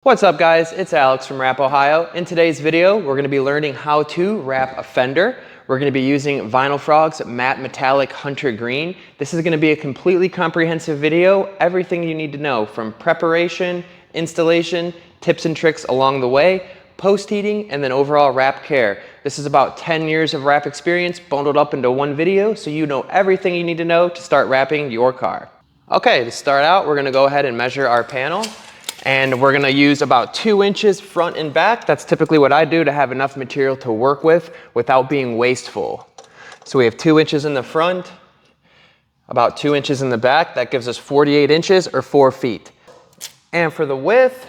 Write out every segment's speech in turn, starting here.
What's up guys, it's Alex from Wrap Ohio. In today's video, we're going to be learning how to wrap a fender. We're going to be using VinylFrog's matte metallic hunter green. This is going to be a completely comprehensive video, everything you need to know from preparation, installation, tips and tricks along the way, post heating, and then overall wrap care. This is about 10 years of wrap experience bundled up into one video so you know everything you need to know to start wrapping your car. Okay, to start out, we're going to go ahead and measure our panel. And we're going to use about 2 inches front and back. That's typically what I do to have enough material to work with without being wasteful. So we have 2 inches in the front, about 2 inches in the back. That gives us 48 inches or 4 feet. And for the width,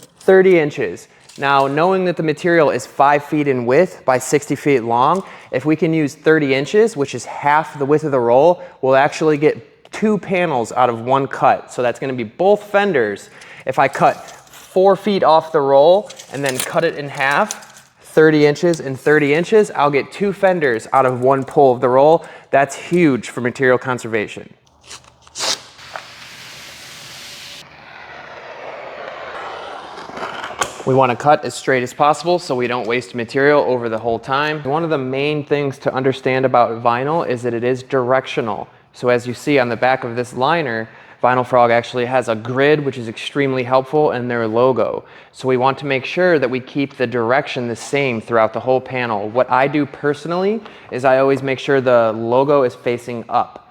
30 inches. Now, knowing that the material is 5 feet in width by 60 feet long, if we can use 30 inches, which is half the width of the roll, we'll actually get 2 panels out of 1 cut. So that's going to be both fenders. If I cut 4 feet off the roll and then cut it in half, 30 inches and 30 inches, I'll get 2 fenders out of 1 pull of the roll. That's huge for material conservation. We want to cut as straight as possible so we don't waste material over the whole time. One of the main things to understand about vinyl is that it is directional. So as you see on the back of this liner, VinylFrog actually has a grid, which is extremely helpful in their logo. So we want to make sure that we keep the direction the same throughout the whole panel. What I do personally is I always make sure the logo is facing up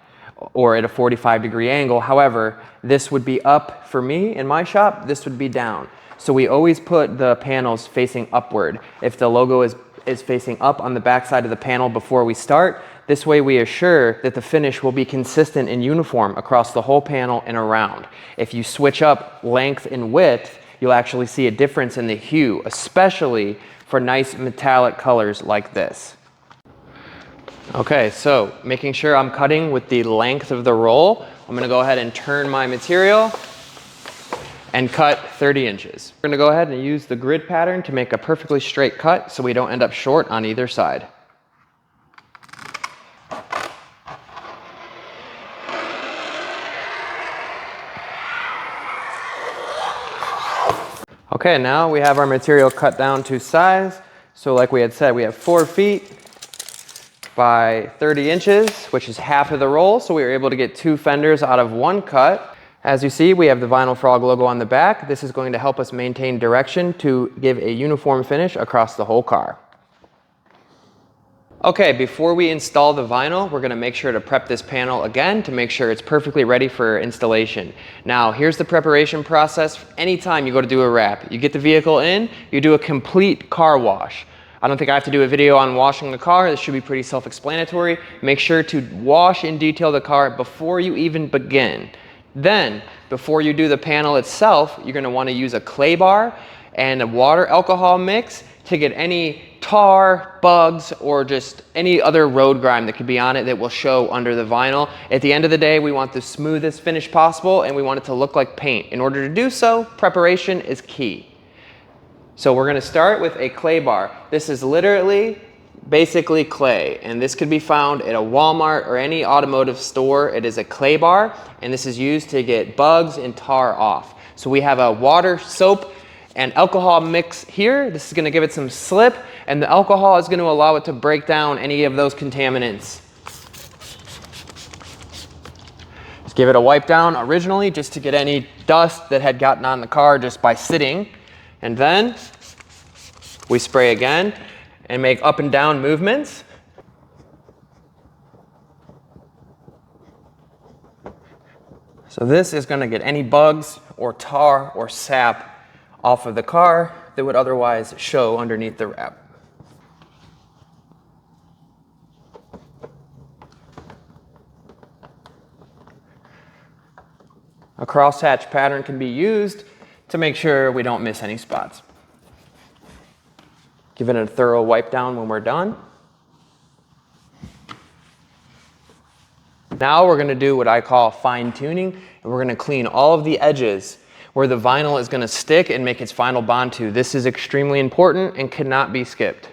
or at a 45-degree angle. However, this would be up for me in my shop, this would be down. So we always put the panels facing upward. If the logo is facing up on the back side of the panel before we start, this way we assure that the finish will be consistent and uniform across the whole panel and around. If you switch up length and width, you'll actually see a difference in the hue, especially for nice metallic colors like this. Okay, so making sure I'm cutting with the length of the roll, I'm going to go ahead and turn my material and cut 30 inches. We're going to go ahead and use the grid pattern to make a perfectly straight cut so we don't end up short on either side. Okay, now we have our material cut down to size. So like we had said, we have 4 feet by 30 inches, which is half of the roll. So we were able to get 2 fenders out of 1 cut. As you see, we have the VinylFrog logo on the back. This is going to help us maintain direction to give a uniform finish across the whole car. Okay, before we install the vinyl, we're going to make sure to prep this panel again to make sure it's perfectly ready for installation. Now, here's the preparation process. Anytime you go to do a wrap, you get the vehicle in, you do a complete car wash. I don't think I have to do a video on washing the car. This should be pretty self-explanatory. Make sure to wash in detail the car before you even begin. Then, before you do the panel itself, you're going to want to use a clay bar and a water alcohol mix to get any tar, bugs, or just any other road grime that could be on it that will show under the vinyl. At the end of the day, we want the smoothest finish possible and we want it to look like paint. In order to do so, preparation is key. So we're going to start with a clay bar. This is literally basically clay, and this could be found at a Walmart or any automotive store. It is a clay bar, and this is used to get bugs and tar off. So we have a water, soap, and alcohol mix here. This is going to give it some slip, and the alcohol is going to allow it to break down any of those contaminants. Just give it a wipe down originally just to get any dust that had gotten on the car just by sitting, and then we spray again and make up and down movements. So this is going to get any bugs or tar or sap off of the car that would otherwise show underneath the wrap. A crosshatch pattern can be used to make sure we don't miss any spots. Give it a thorough wipe down when we're done. Now we're going to do what I call fine tuning, and we're going to clean all of the edges where the vinyl is going to stick and make its final bond to. This is extremely important and cannot be skipped.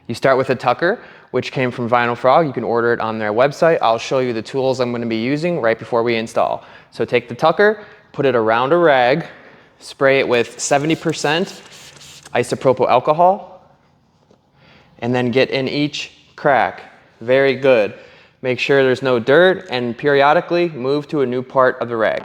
You start with a tucker, which came from VinylFrog. You can order it on their website. I'll show you the tools I'm going to be using right before we install. So take the tucker, put it around a rag, spray it with 70% isopropyl alcohol, and then get in each crack. Very good. Make sure there's no dirt, and periodically move to a new part of the rag.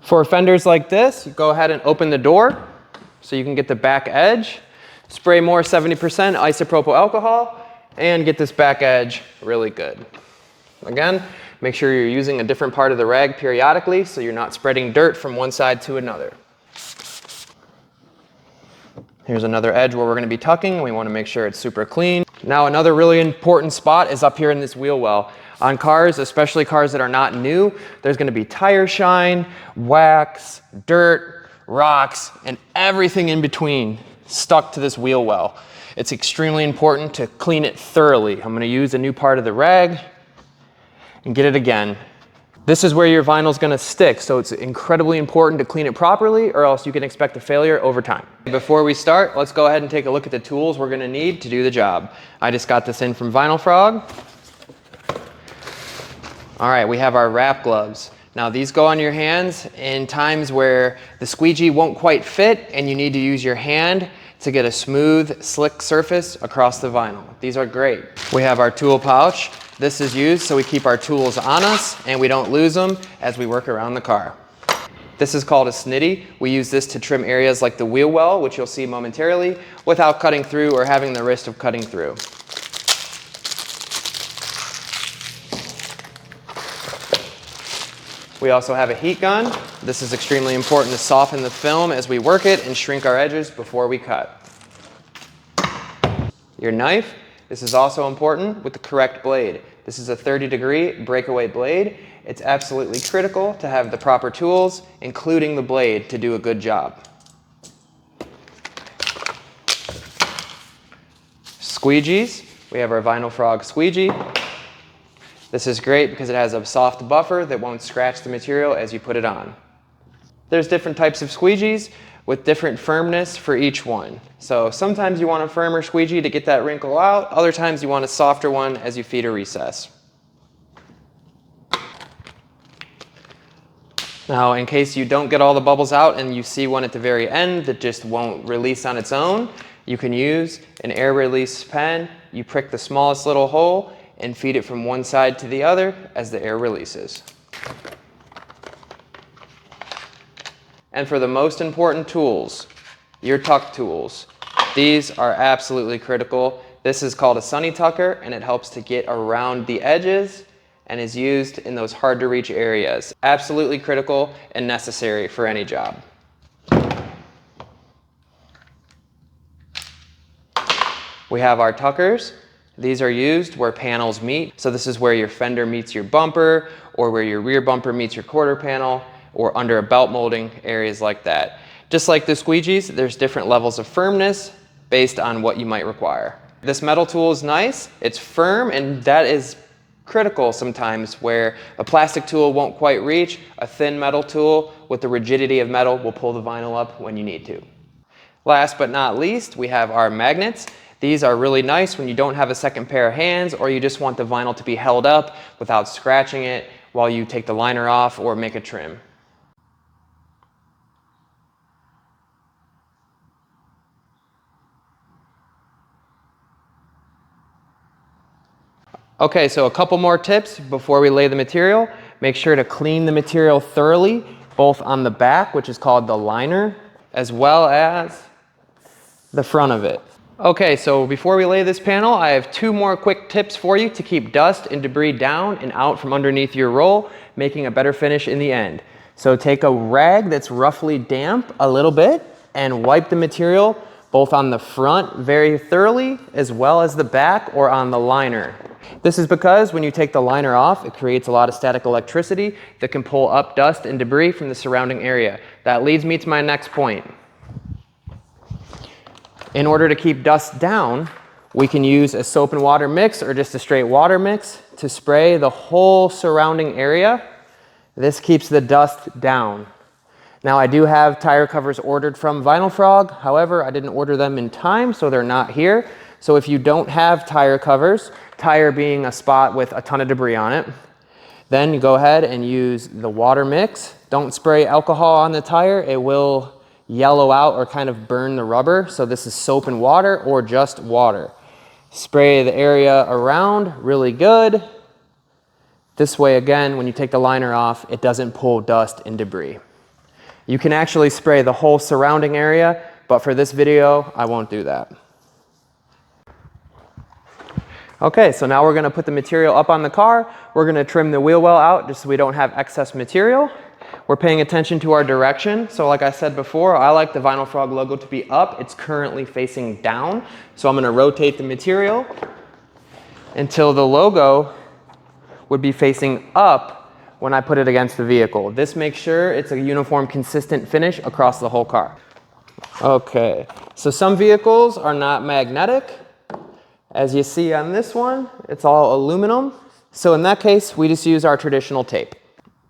For fenders like this, go ahead and open the door so you can get the back edge. Spray more 70% isopropyl alcohol and get this back edge really good. Again, make sure you're using a different part of the rag periodically so you're not spreading dirt from one side to another. Here's another edge where we're going to be tucking. We want to make sure it's super clean. Now another really important spot is up here in this wheel well. On cars, especially cars that are not new, there's going to be tire shine, wax, dirt, rocks, and everything in between stuck to this wheel well. It's extremely important to clean it thoroughly. I'm going to use a new part of the rag and get it again. This is where your vinyl is going to stick, so it's incredibly important to clean it properly or else you can expect a failure over time. Before we start, let's go ahead and take a look at the tools we're going to need to do the job. I just got this in from VinylFrog. All right, we have our wrap gloves. Now these go on your hands in times where the squeegee won't quite fit and you need to use your hand to get a smooth, slick surface across the vinyl. These are great. We have our tool pouch. This is used so we keep our tools on us and we don't lose them as we work around the car. This is called a snitty. We use this to trim areas like the wheel well, which you'll see momentarily, without cutting through or having the risk of cutting through. We also have a heat gun. This is extremely important to soften the film as we work it and shrink our edges before we cut. Your knife. This is also important with the correct blade. This is a 30-degree breakaway blade. It's absolutely critical to have the proper tools, including the blade, to do a good job. Squeegees. We have our VinylFrog squeegee. This is great because it has a soft buffer that won't scratch the material as you put it on. There's different types of squeegees with different firmness for each one. So sometimes you want a firmer squeegee to get that wrinkle out, other times you want a softer one as you feed a recess. Now, in case you don't get all the bubbles out and you see one at the very end that just won't release on its own, you can use an air release pen. You prick the smallest little hole and feed it from one side to the other as the air releases. And for the most important tools, your tuck tools. These are absolutely critical. This is called a sunny tucker and it helps to get around the edges and is used in those hard to reach areas. Absolutely critical and necessary for any job. We have our tuckers. These are used where panels meet. So this is where your fender meets your bumper or where your rear bumper meets your quarter panel or under a belt molding, areas like that. Just like the squeegees, there's different levels of firmness based on what you might require. This metal tool is nice, it's firm, and that is critical sometimes where a plastic tool won't quite reach. A thin metal tool with the rigidity of metal will pull the vinyl up when you need to. Last but not least, we have our magnets. These are really nice when you don't have a second pair of hands or you just want the vinyl to be held up without scratching it while you take the liner off or make a trim. Okay, so a couple more tips before we lay the material. Make sure to clean the material thoroughly, both on the back, which is called the liner, as well as the front of it. Okay, so before we lay this panel, I have two more quick tips for you to keep dust and debris down and out from underneath your roll, making a better finish in the end. So take a rag that's roughly damp a little bit and wipe the material both on the front very thoroughly as well as the back or on the liner. This is because when you take the liner off, it creates a lot of static electricity that can pull up dust and debris from the surrounding area. That leads me to my next point. In order to keep dust down, we can use a soap and water mix or just a straight water mix to spray the whole surrounding area. This keeps the dust down. Now I do have tire covers ordered from VinylFrog. However, I didn't order them in time, so they're not here. So if you don't have tire covers, tire being a spot with a ton of debris on it, then you go ahead and use the water mix. Don't spray alcohol on the tire. It will yellow out or kind of burn the rubber. So this is soap and water or just water. Spray the area around really good. This way, again, when you take the liner off, it doesn't pull dust and debris. You can actually spray the whole surrounding area, but for this video, I won't do that. Okay, so now we're going to put the material up on the car. We're going to trim the wheel well out just so we don't have excess material. We're paying attention to our direction. So like I said before, I like the VinylFrog logo to be up. It's currently facing down. So I'm going to rotate the material until the logo would be facing up when I put it against the vehicle. This makes sure it's a uniform, consistent finish across the whole car. Okay, so some vehicles are not magnetic. As you see on this one, it's all aluminum. So in that case, we just use our traditional tape.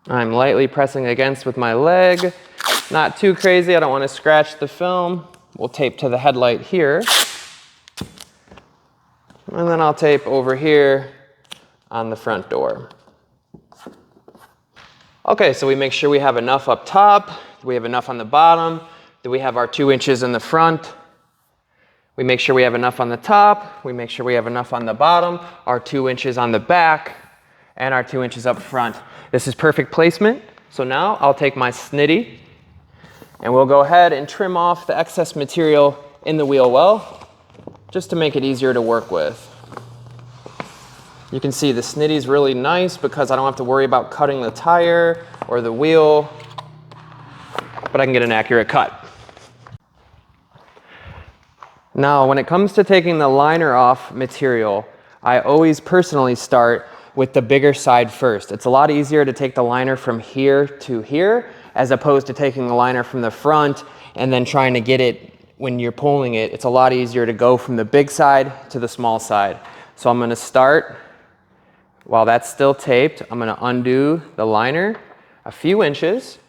I'm lightly pressing against with my leg. Not too crazy, I don't want to scratch the film. We'll tape to the headlight here. And then I'll tape over here on the front door. Okay, so we make sure we have enough up top. We have enough on the bottom. Do we have our 2 inches in the front? We make sure we have enough on the top. We make sure we have enough on the bottom. Our 2 inches on the back and our 2 inches up front. This is perfect placement. So now I'll take my snitty and we'll go ahead and trim off the excess material in the wheel well, just to make it easier to work with. You can see the snitty is really nice because I don't have to worry about cutting the tire or the wheel, but I can get an accurate cut. Now, when it comes to taking the liner off material, I always personally start with the bigger side first. It's a lot easier to take the liner from here to here as opposed to taking the liner from the front and then trying to get it when you're pulling it. It's a lot easier to go from the big side to the small side. So I'm going to start. While that's still taped, I'm going to undo the liner a few inches.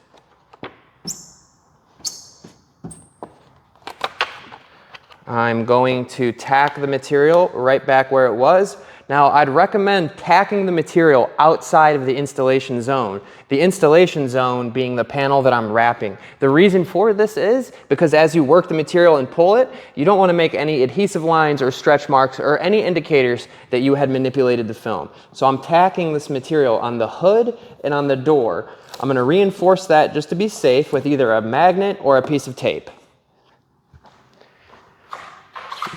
I'm going to tack the material right back where it was. Now, I'd recommend tacking the material outside of the installation zone. The installation zone being the panel that I'm wrapping. The reason for this is because as you work the material and pull it, you don't want to make any adhesive lines or stretch marks or any indicators that you had manipulated the film. So I'm tacking this material on the hood and on the door. I'm going to reinforce that just to be safe with either a magnet or a piece of tape.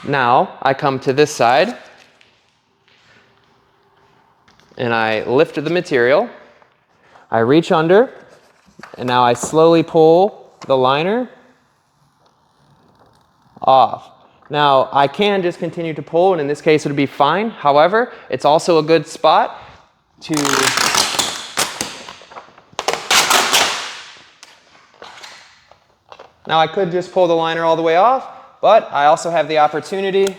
Now, I come to this side and I lift the material. I reach under and now I slowly pull the liner off. Now, I can just continue to pull, and in this case it would be fine. However, it's also a good spot to now I could just pull the liner all the way off, but I also have the opportunity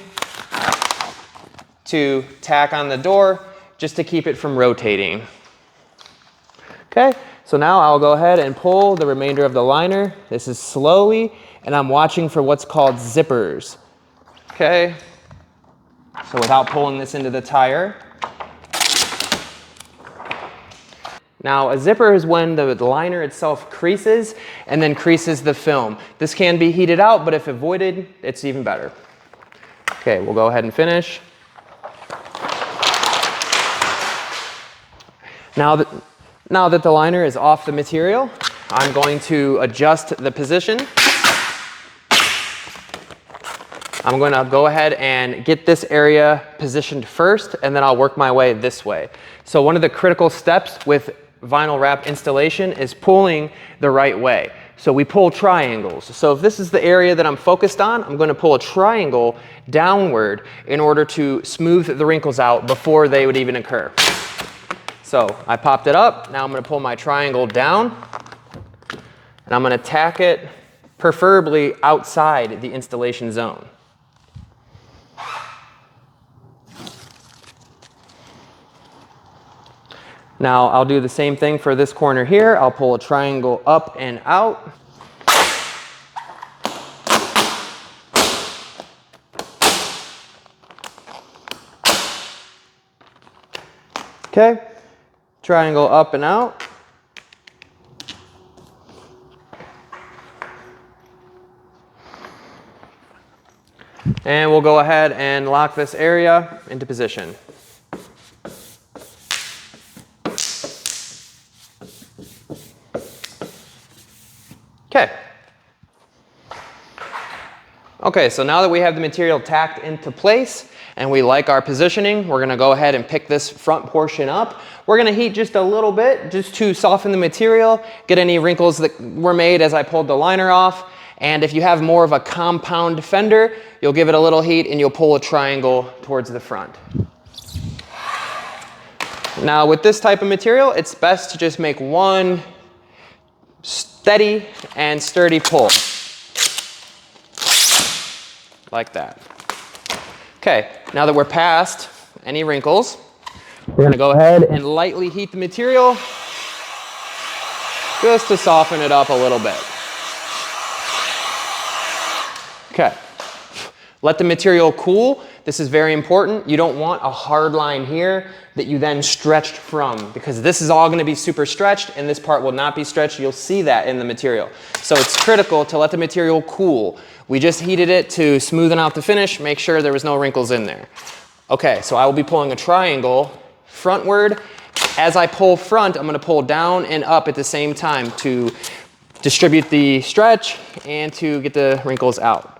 to tack on the door just to keep it from rotating. Okay, so now I'll go ahead and pull the remainder of the liner. This is slowly, and I'm watching for what's called zippers. Okay, so without pulling this into the tire. Now, a zipper is when the liner itself creases and then creases the film. This can be heated out, but if avoided, it's even better. Okay, we'll go ahead and finish. Now that the liner is off the material, I'm going to adjust the position. I'm going to go ahead and get this area positioned first, and then I'll work my way this way. So one of the critical steps with vinyl wrap installation is pulling the right way. So we pull triangles. So if this is the area that I'm focused on, I'm going to pull a triangle downward in order to smooth the wrinkles out before they would even occur. So I popped it up. Now I'm going to pull my triangle down, and I'm going to tack it preferably outside the installation zone. Now I'll do the same thing for this corner here. I'll pull a triangle up and out. Okay, triangle up and out. And we'll go ahead and lock this area into position. Okay. Okay, so now that we have the material tacked into place and we like our positioning, we're gonna go ahead and pick this front portion up. We're gonna heat just a little bit just to soften the material, get any wrinkles that were made as I pulled the liner off. And if you have more of a compound fender, you'll give it a little heat and you'll pull a triangle towards the front. Now with this type of material, it's best to just make one steady and sturdy pull. Like that. Okay, now that we're past any wrinkles, we're gonna go ahead and lightly heat the material just to soften it up a little bit. Okay, let the material cool. This is very important. You don't want a hard line here that you then stretched from, because this is all gonna be super stretched and this part will not be stretched. You'll see that in the material. So it's critical to let the material cool. We just heated it to smoothen out the finish, make sure there was no wrinkles in there. Okay, so I will be pulling a triangle frontward. As I pull front, I'm gonna pull down and up at the same time to distribute the stretch and to get the wrinkles out.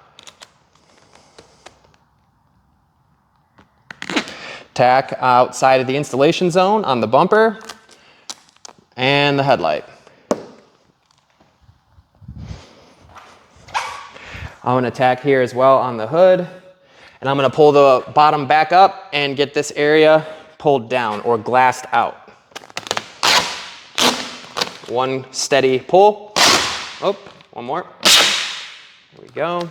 Tack outside of the installation zone on the bumper and the headlight. I'm gonna tack here as well on the hood, and I'm gonna pull the bottom back up and get this area pulled down or glassed out. One steady pull. Oh, one more. There we go.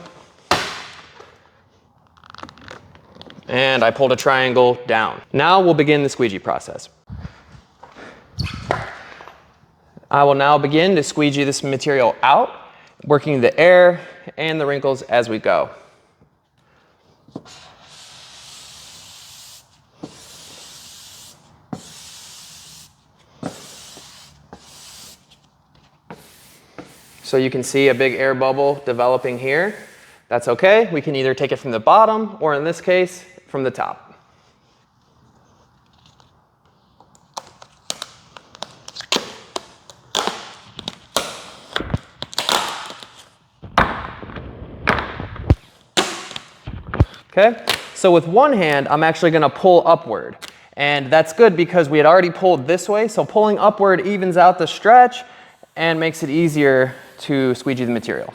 And I pulled a triangle down. Now we'll begin the squeegee process. I will now begin to squeegee this material out, working the air and the wrinkles as we go. So you can see a big air bubble developing here. That's okay. We can either take it from the bottom or in this case, from the top. Okay, so with one hand, I'm actually gonna pull upward. And that's good because we had already pulled this way, so pulling upward evens out the stretch and makes it easier to squeegee the material.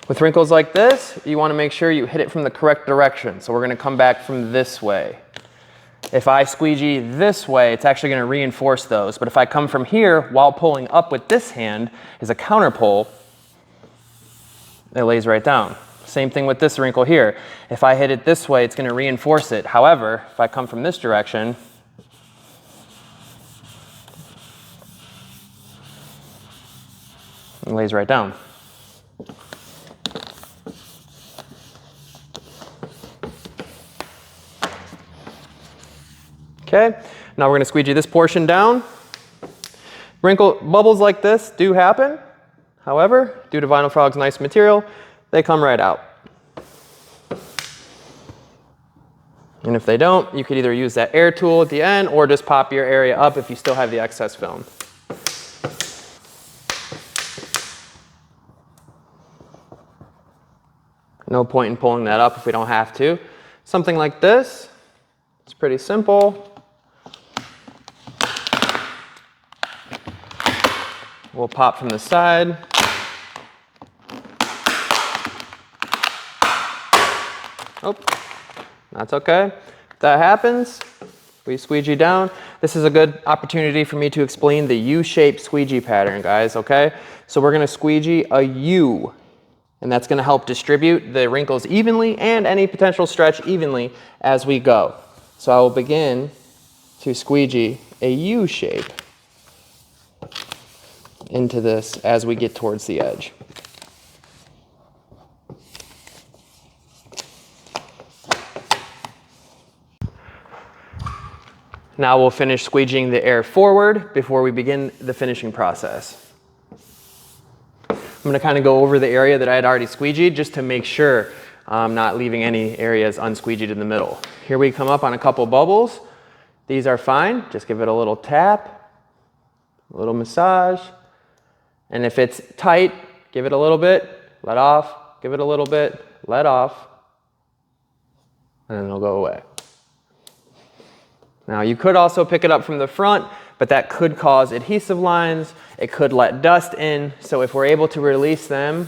With wrinkles like this, you want to make sure you hit it from the correct direction. So we're going to come back from this way. If I squeegee this way, it's actually going to reinforce those. But if I come from here while pulling up with this hand as a counter pull, it lays right down. Same thing with this wrinkle here. If I hit it this way, it's going to reinforce it. However, if I come from this direction, it lays right down. Okay, now we're going to squeegee this portion down. Wrinkle bubbles like this do happen. However, due to VinylFrog's nice material, they come right out. And if they don't, you could either use that air tool at the end or just pop your area up if you still have the excess film. No point in pulling that up if we don't have to. Something like this, it's pretty simple. We'll pop from the side. Oh, that's okay. If that happens, We squeegee down. This is a good opportunity for me to explain the U-shaped squeegee pattern, guys, okay? So we're gonna squeegee a U, and that's gonna help distribute the wrinkles evenly and any potential stretch evenly as we go. So I will begin to squeegee a U shape into this as we get towards the edge. Now we'll finish squeegeeing the air forward before we begin the finishing process. I'm going to kind of go over the area that I had already squeegeed just to make sure I'm not leaving any areas unsqueegeed in the middle. Here we come up on a couple bubbles. These are fine. Just give it a little tap, a little massage. And if it's tight, give it a little bit, let off, give it a little bit, let off, and then it'll go away. Now you could also pick it up from the front, but that could cause adhesive lines. It could let dust in. So if we're able to release them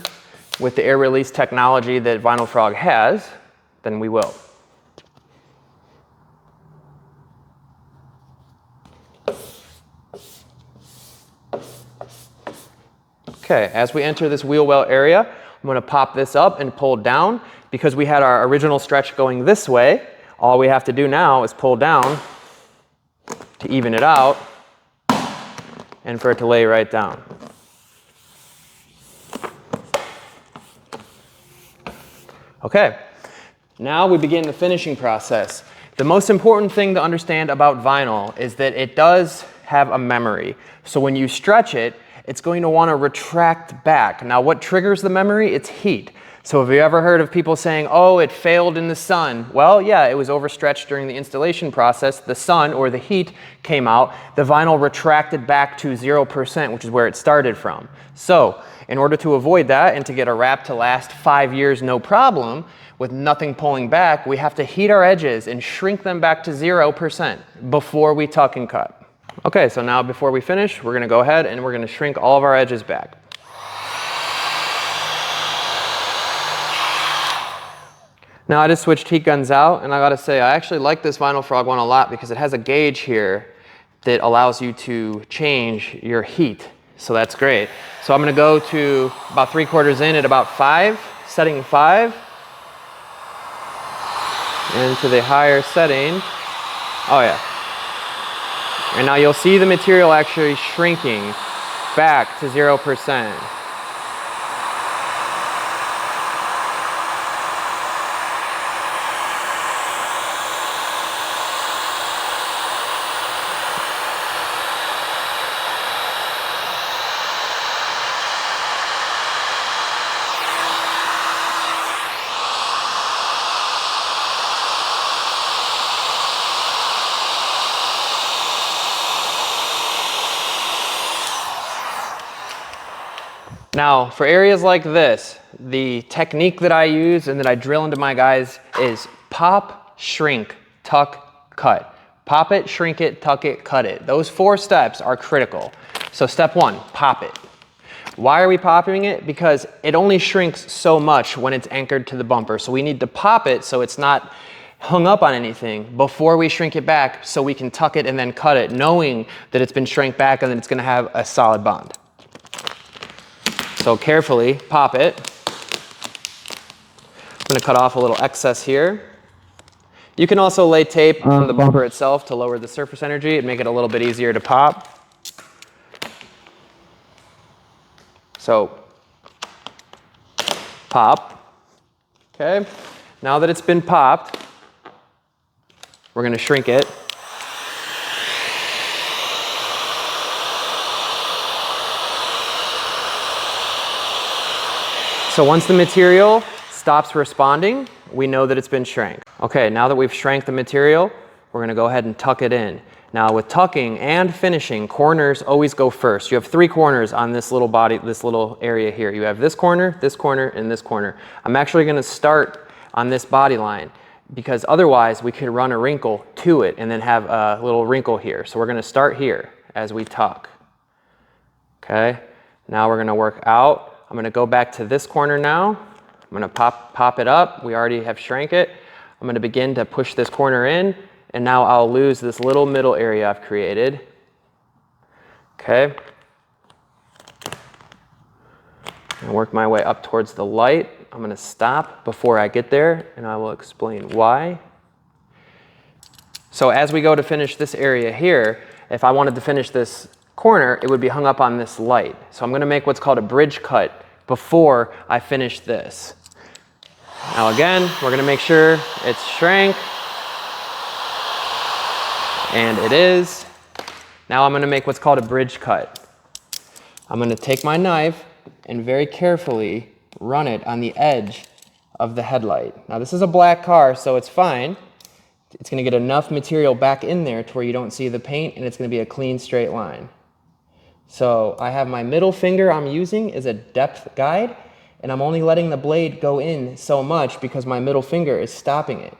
with the air release technology that VinylFrog has, then we will. Okay, as we enter this wheel well area, I'm going to pop this up and pull down. Because we had our original stretch going this way, all we have to do now is pull down to even it out and for it to lay right down. Okay, now we begin the finishing process. The most important thing to understand about vinyl is that it does have a memory. So when you stretch it, it's going to want to retract back. Now what triggers the memory? It's heat. So have you ever heard of people saying, oh, it failed in the sun? Well, yeah, it was overstretched during the installation process. The sun, or the heat, came out. The vinyl retracted back to 0%, which is where it started from. So in order to avoid that and to get a wrap to last 5 years no problem, with nothing pulling back, we have to heat our edges and shrink them back to 0% before we tuck and cut. Okay, so now before we finish, we're going to go ahead and we're going to shrink all of our edges back. Now I just switched heat guns out, and I gotta say, I actually like this VinylFrog one a lot because it has a gauge here that allows you to change your heat. So that's great. So I'm gonna go to about 3/4 in at about 5, setting 5. And to the higher setting, oh yeah. And now you'll see the material actually shrinking back to 0%. Now, for areas like this, the technique that I use and that I drill into my guys is pop, shrink, tuck, cut. Pop it, shrink it, tuck it, cut it. Those 4 steps are critical. So step 1, pop it. Why are we popping it? Because it only shrinks so much when it's anchored to the bumper. So we need to pop it so it's not hung up on anything before we shrink it back so we can tuck it and then cut it, knowing that it's been shrank back and that it's going to have a solid bond. So carefully pop it. I'm going to cut off a little excess here. You can also lay tape on the bumper itself to lower the surface energy and make it a little bit easier to pop. So pop. Okay. Now that it's been popped, we're going to shrink it. So once the material stops responding, we know that it's been shrank. Okay, now that we've shrank the material, we're gonna go ahead and tuck it in. Now with tucking and finishing, corners always go first. You have 3 corners on this little body, this little area here. You have this corner, and this corner. I'm actually gonna start on this body line because otherwise we could run a wrinkle to it and then have a little wrinkle here. So we're gonna start here as we tuck. Okay, now we're gonna work out. I'm going to go back to this corner now. I'm going to pop it up. We already have shrank it. I'm going to begin to push this corner in and now I'll lose this little middle area I've created. Okay. And work my way up towards the light. I'm going to stop before I get there, and I will explain why. So as we go to finish this area here, if I wanted to finish this corner, it would be hung up on this light. So I'm going to make what's called a bridge cut before I finish this. Now again, we're going to make sure it's shrank. And it is. Now I'm going to make what's called a bridge cut. I'm going to take my knife and very carefully run it on the edge of the headlight. Now this is a black car, so it's fine. It's going to get enough material back in there to where you don't see the paint, and it's going to be a clean straight line. So I have my middle finger I'm using as a depth guide, and I'm only letting the blade go in so much because my middle finger is stopping it.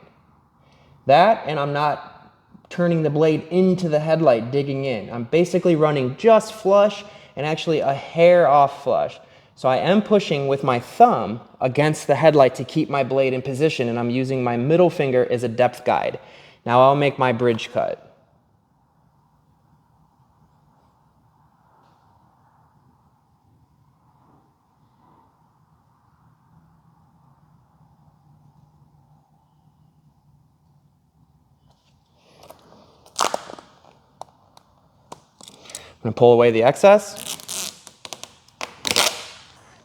That, and I'm not turning the blade into the headlight, digging in. I'm basically running just flush and actually a hair off flush. So I am pushing with my thumb against the headlight to keep my blade in position, and I'm using my middle finger as a depth guide. Now I'll make my bridge cut. I'm going to pull away the excess.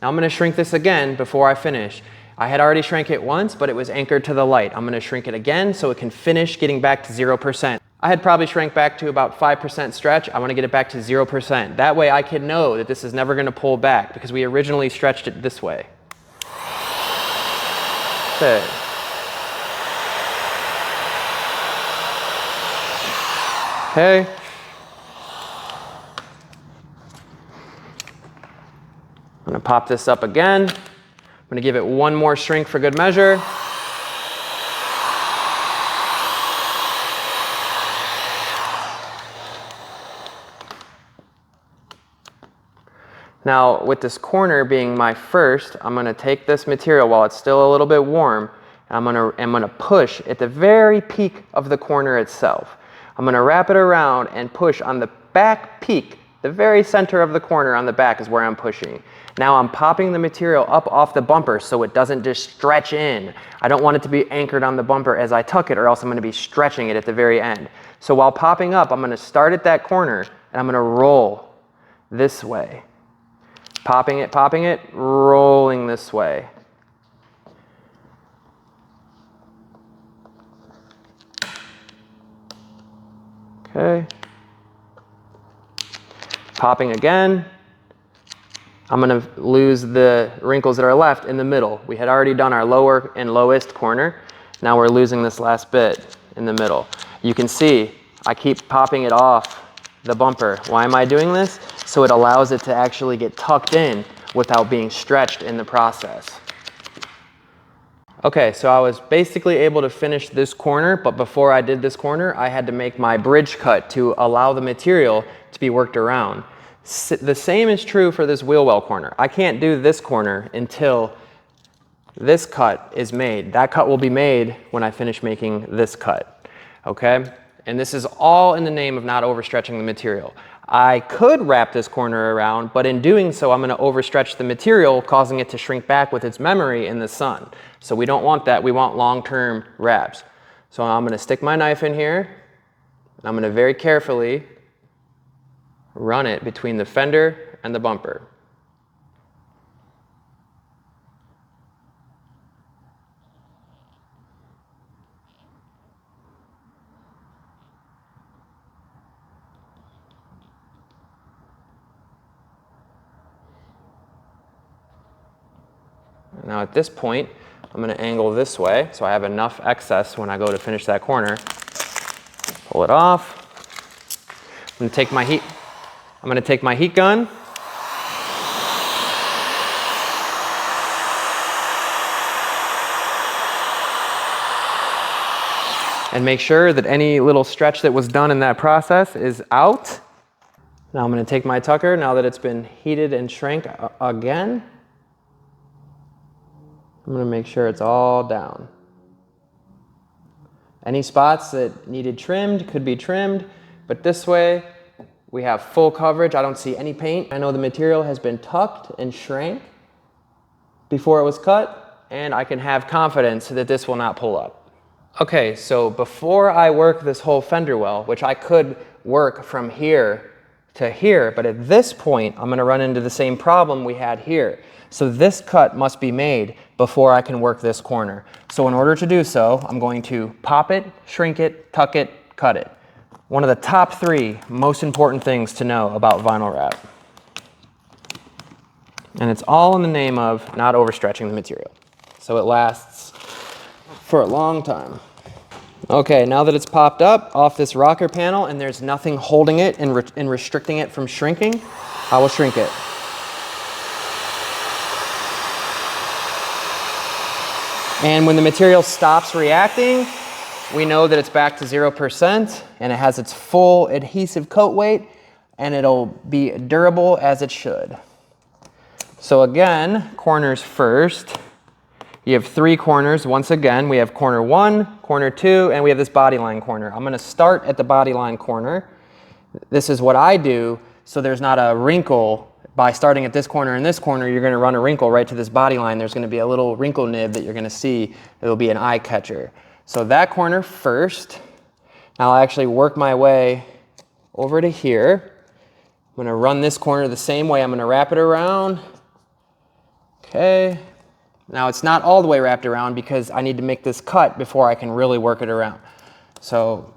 Now I'm going to shrink this again before I finish. I had already shrank it once, but it was anchored to the light. I'm going to shrink it again so it can finish getting back to 0%. I had probably shrank back to about 5% stretch. I want to get it back to 0%. That way I can know that this is never going to pull back because we originally stretched it this way. Okay. Okay. I'm going to pop this up again. I'm going to give it one more shrink for good measure. Now, with this corner being my first, I'm going to take this material while it's still a little bit warm, and I'm going to push at the very peak of the corner itself. I'm going to wrap it around and push on the back peak. The very center of the corner on the back is where I'm pushing. Now I'm popping the material up off the bumper so it doesn't just stretch in. I don't want it to be anchored on the bumper as I tuck it, or else I'm going to be stretching it at the very end. So while popping up, I'm going to start at that corner, and I'm going to roll this way. Popping it, rolling this way. Okay. Popping again. I'm going to lose the wrinkles that are left in the middle. We had already done our lower and lowest corner. Now we're losing this last bit in the middle. You can see I keep popping it off the bumper. Why am I doing this? So it allows it to actually get tucked in without being stretched in the process. Okay, so I was basically able to finish this corner, but before I did this corner, I had to make my bridge cut to allow the material to be worked around. The same is true for this wheel well corner. I can't do this corner until this cut is made. That cut will be made when I finish making this cut, okay? And this is all in the name of not overstretching the material. I could wrap this corner around, but in doing so, I'm going to overstretch the material, causing it to shrink back with its memory in the sun. So we don't want that. We want long-term wraps. So I'm going to stick my knife in here, and I'm going to very carefully run it between the fender and the bumper. Now at this point, I'm going to angle this way so I have enough excess when I go to finish that corner. Pull it off. I'm going to take my heat gun. And make sure that any little stretch that was done in that process is out. Now I'm going to take my tucker, now that it's been heated and shrank again. I'm going to make sure it's all down. Any spots that needed trimmed could be trimmed, but this way we have full coverage. I don't see any paint. I know the material has been tucked and shrank before it was cut, and I can have confidence that this will not pull up. Okay, so before I work this whole fender well, which I could work from here to here, but at this point, I'm gonna run into the same problem we had here. So this cut must be made before I can work this corner. So in order to do so, I'm going to pop it, shrink it, tuck it, cut it. One of the top 3 most important things to know about vinyl wrap. And it's all in the name of not overstretching the material, so it lasts for a long time. Okay, now that it's popped up off this rocker panel and there's nothing holding it and restricting it from shrinking, I will shrink it. And when the material stops reacting, we know that it's back to 0% and it has its full adhesive coat weight and it'll be durable as it should. So again, corners first. You have 3 corners. Once again, we have corner 1, corner 2, and we have this body line corner. I'm gonna start at the body line corner. This is what I do so there's not a wrinkle. By starting at this corner and this corner, you're gonna run a wrinkle right to this body line. There's gonna be a little wrinkle nib that you're gonna see. It'll be an eye catcher. So that corner first. Now I'll actually work my way over to here. I'm gonna run this corner the same way. I'm gonna wrap it around. Okay. Now it's not all the way wrapped around because I need to make this cut before I can really work it around. So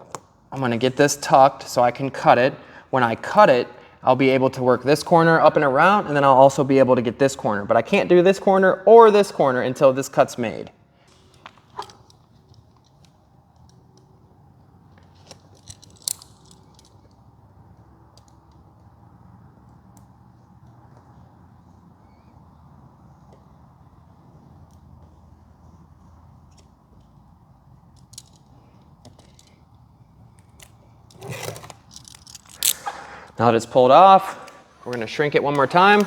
I'm gonna get this tucked so I can cut it. When I cut it, I'll be able to work this corner up and around, and then I'll also be able to get this corner. But I can't do this corner or this corner until this cut's made. Now that it's pulled off, we're going to shrink it one more time.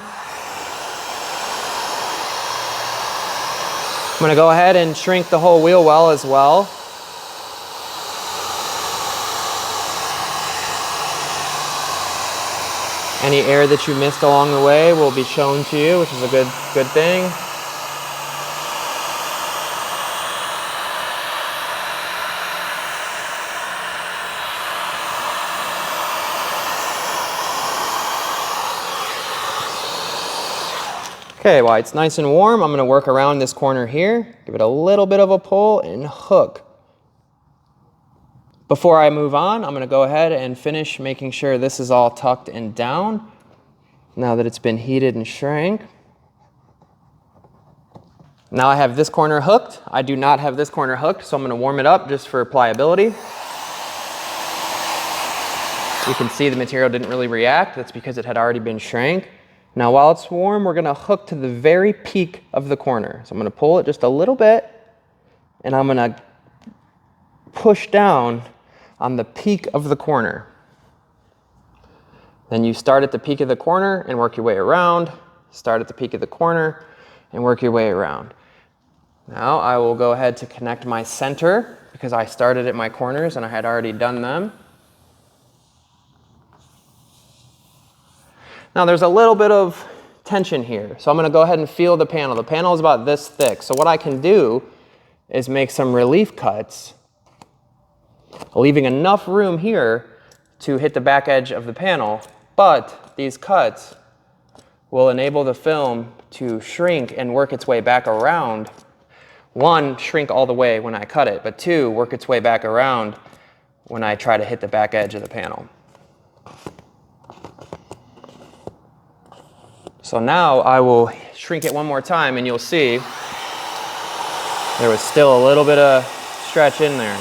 I'm going to go ahead and shrink the whole wheel well as well. Any air that you missed along the way will be shown to you, which is a good thing. Okay, while it's nice and warm, I'm going to work around this corner here, give it a little bit of a pull and hook. Before I move on, I'm going to go ahead and finish making sure this is all tucked and down now that it's been heated and shrank. Now I have this corner hooked. I do not have this corner hooked, so I'm going to warm it up just for pliability. You can see the material didn't really react. That's because it had already been shrank. Now while it's warm, we're going to hook to the very peak of the corner. So I'm going to pull it just a little bit, and I'm going to push down on the peak of the corner. Then you start at the peak of the corner and work your way around. Start at the peak of the corner and work your way around. Now I will go ahead to connect my center because I started at my corners and I had already done them. Now there's a little bit of tension here, so I'm going to go ahead and feel the panel. The panel is about this thick, so what I can do is make some relief cuts, leaving enough room here to hit the back edge of the panel, but these cuts will enable the film to shrink and work its way back around. 1, shrink all the way when I cut it, but 2, work its way back around when I try to hit the back edge of the panel. So now I will shrink it one more time and you'll see there was still a little bit of stretch in there.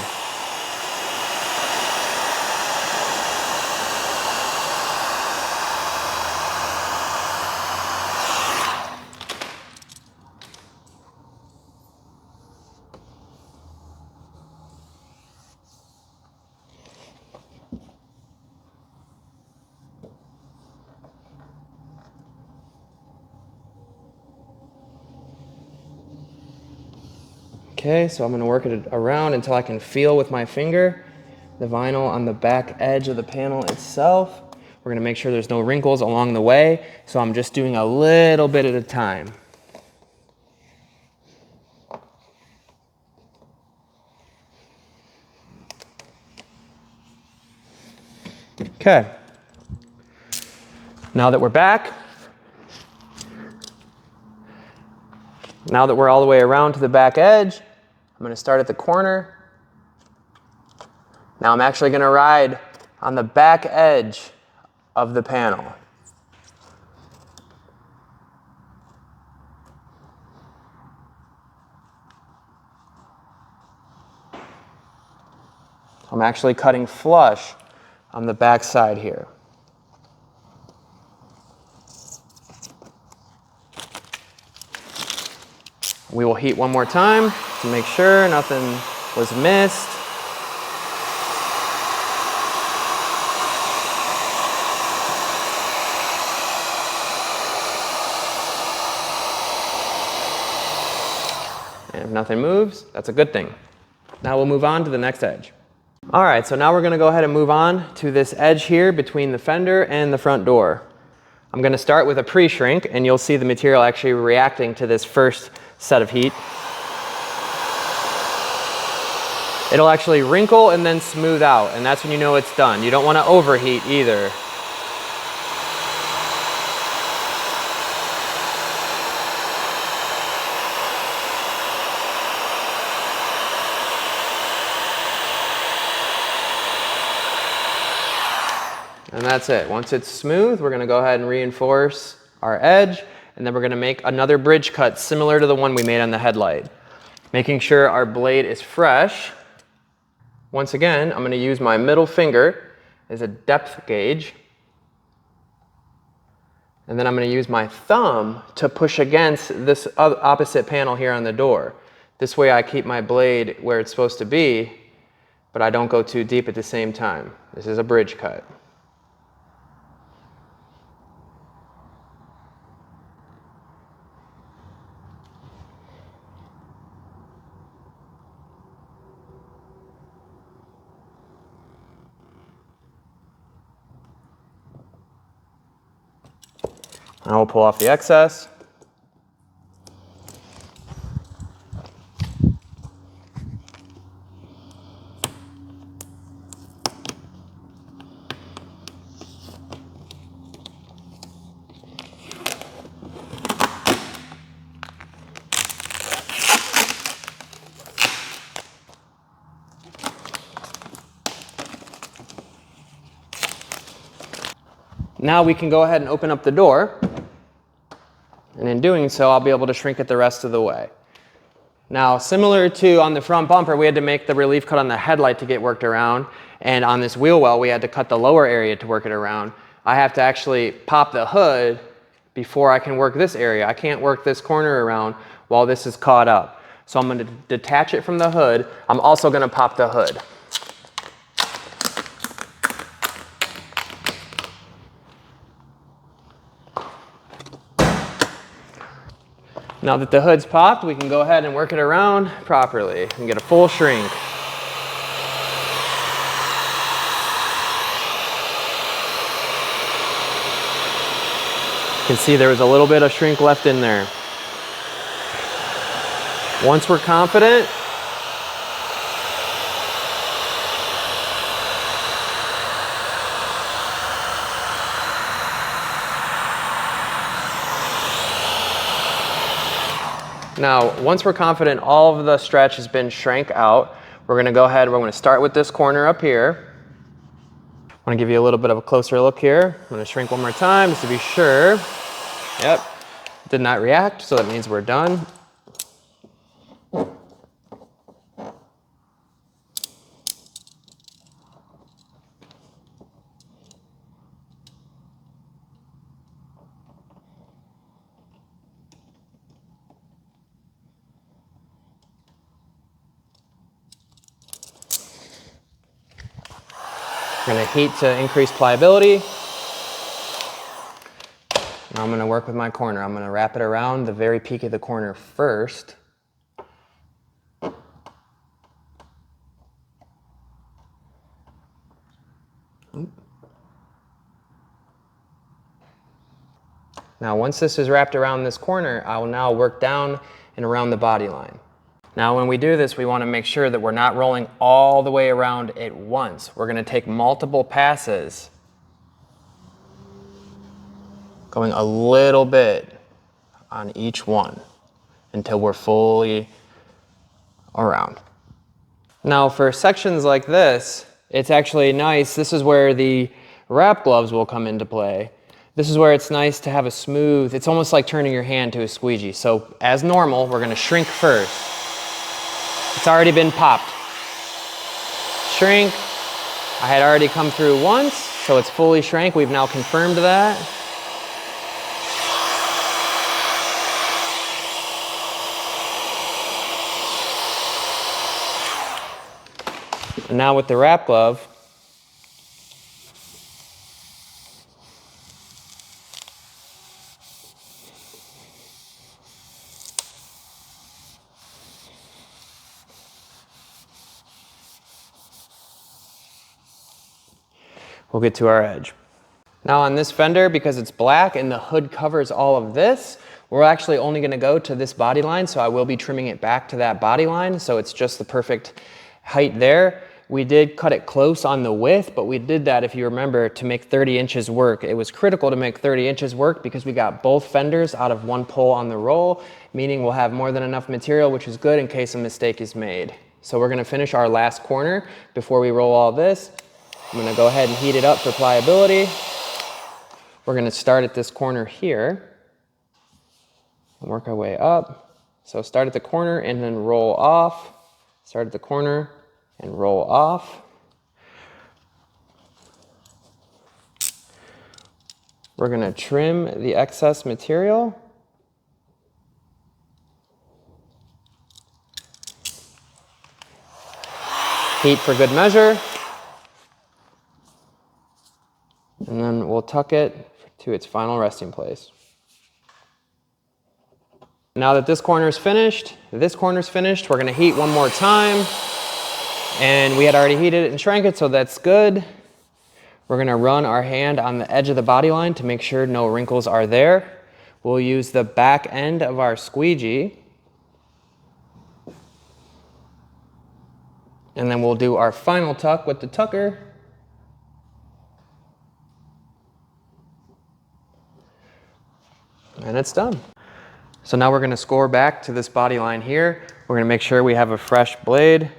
Okay, so I'm gonna work it around until I can feel with my finger the vinyl on the back edge of the panel itself. We're gonna make sure there's no wrinkles along the way, so I'm just doing a little bit at a time. Okay, now that we're back, now that we're all the way around to the back edge, I'm gonna start at the corner. Now I'm actually gonna ride on the back edge of the panel. I'm actually cutting flush on the back side here. We will heat one more time to make sure nothing was missed. And if nothing moves, that's a good thing. Now we'll move on to the next edge. All right, so now we're gonna go ahead and move on to this edge here between the fender and the front door. I'm gonna start with a pre-shrink, and you'll see the material actually reacting to this first set of heat. It'll actually wrinkle and then smooth out, and that's when you know it's done. You don't wanna overheat either. And that's it. Once it's smooth, we're gonna go ahead and reinforce our edge, and then we're gonna make another bridge cut similar to the one we made on the headlight. Making sure our blade is fresh. Once again, I'm gonna use my middle finger as a depth gauge. And then I'm gonna use my thumb to push against this opposite panel here on the door. This way I keep my blade where it's supposed to be, but I don't go too deep at the same time. This is a bridge cut. Now we'll pull off the excess. Now we can go ahead and open up the door. And in doing so, I'll be able to shrink it the rest of the way. Now, similar to on the front bumper, we had to make the relief cut on the headlight to get worked around. And on this wheel well, we had to cut the lower area to work it around. I have to actually pop the hood before I can work this area. I can't work this corner around while this is caught up. So I'm going to detach it from the hood. I'm also going to pop the hood. Now that the hood's popped, we can go ahead and work it around properly and get a full shrink. You can see there was a little bit of shrink left in there. Once we're confident, all of the stretch has been shrank out, we're going to go ahead and we're going to start with this corner up here. I want to give you a little bit of a closer look here. I'm going to shrink one more time just to be sure. Yep, did not react, so that means we're done. We're going to heat to increase pliability. Now I'm going to work with my corner. I'm going to wrap it around the very peak of the corner first. And Now once this is wrapped around this corner, I will now work down and around the body line. Now when we do this, we want to make sure that we're not rolling all the way around at once. We're going to take multiple passes, going a little bit on each one until we're fully around. Now for sections like this, it's actually nice. This is where the wrap gloves will come into play. This is where it's nice to have a smooth, it's almost like turning your hand to a squeegee. So as normal, we're gonna shrink first. It's already been popped. Shrink. I had already come through once, so it's fully shrank. We've now confirmed that. And now with the wrap glove, we'll get to our edge. Now on this fender, because it's black and the hood covers all of this, we're actually only going to go to this body line, so I will be trimming it back to that body line, so it's just the perfect height there. We did cut it close on the width, but we did that, if you remember, to make 30 inches work. It was critical to make 30 inches work because we got both fenders out of one pull on the roll, meaning we'll have more than enough material, which is good in case a mistake is made. So we're going to finish our last corner before we roll all this. I'm going to go ahead and heat it up for pliability. We're going to start at this corner here and work our way up. So start at the corner and then roll off. Start at the corner and roll off. We're going to trim the excess material. Heat for good measure. And then we'll tuck it to its final resting place. Now that this corner is finished, we're going to heat one more time. And we had already heated it and shrank it, so that's good. We're going to run our hand on the edge of the body line to make sure no wrinkles are there. We'll use the back end of our squeegee. And then we'll do our final tuck with the tucker. And it's done. So now we're going to score back to this body line here. We're going to make sure we have a fresh blade.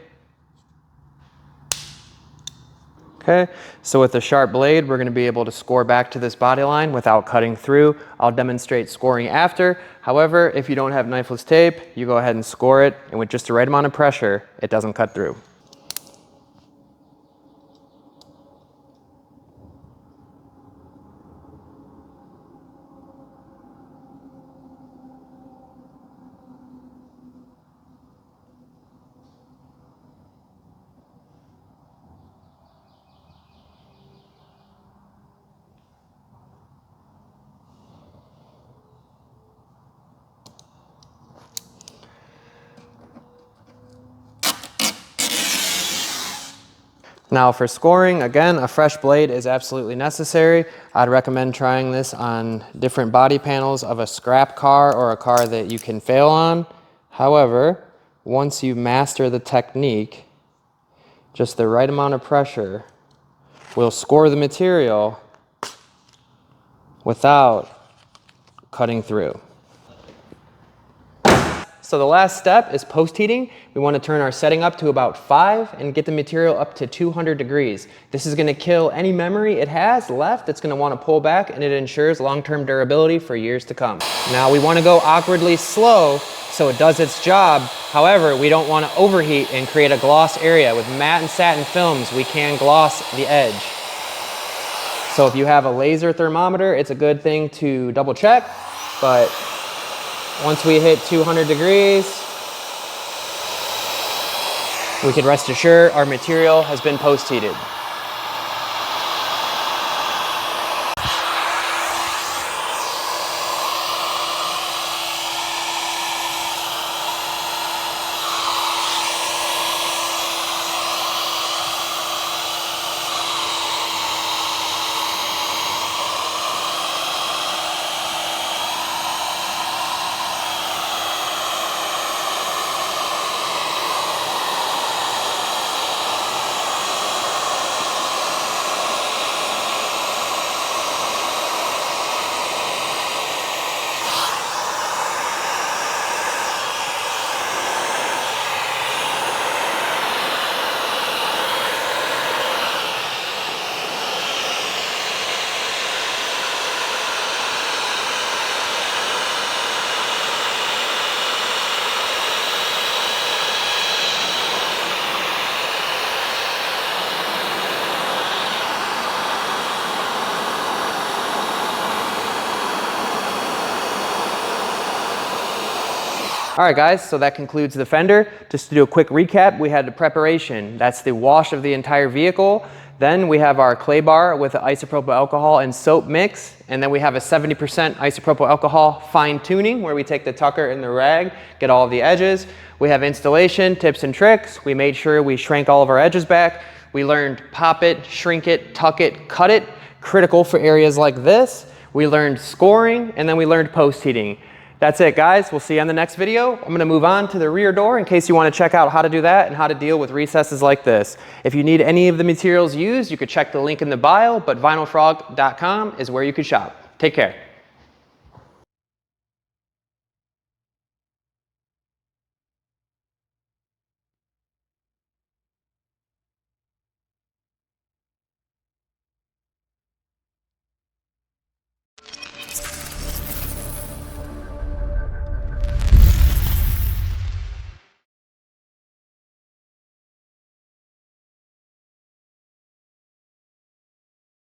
Okay, so with a sharp blade, we're going to be able to score back to this body line without cutting through. I'll demonstrate scoring after. However, if you don't have knifeless tape, you go ahead and score it, and with just the right amount of pressure, it doesn't cut through. Now for scoring, again, a fresh blade is absolutely necessary. I'd recommend trying this on different body panels of a scrap car or a car that you can fail on. However, once you master the technique, just the right amount of pressure will score the material without cutting through. So the last step is post-heating. We want to turn our setting up to about 5 and get the material up to 200 degrees. This is going to kill any memory it has left that's going to want to pull back, and it ensures long-term durability for years to come. Now we want to go awkwardly slow so it does its job. However, we don't want to overheat and create a gloss area. With matte and satin films, we can gloss the edge. So if you have a laser thermometer, it's a good thing to double check, but once we hit 200 degrees, we can rest assured our material has been post-heated. All right, guys, so that concludes the fender. Just to do a quick recap, we had the preparation. That's the wash of the entire vehicle. Then we have our clay bar with the isopropyl alcohol and soap mix. And then we have a 70% isopropyl alcohol fine tuning where we take the tucker and the rag, get all of the edges. We have installation, tips and tricks. We made sure we shrank all of our edges back. We learned pop it, shrink it, tuck it, cut it. Critical for areas like this. We learned scoring, and then we learned post heating. That's it, guys. We'll see you on the next video. I'm going to move on to the rear door in case you want to check out how to do that and how to deal with recesses like this. If you need any of the materials used, you could check the link in the bio, but vinylfrog.com is where you can shop. Take care.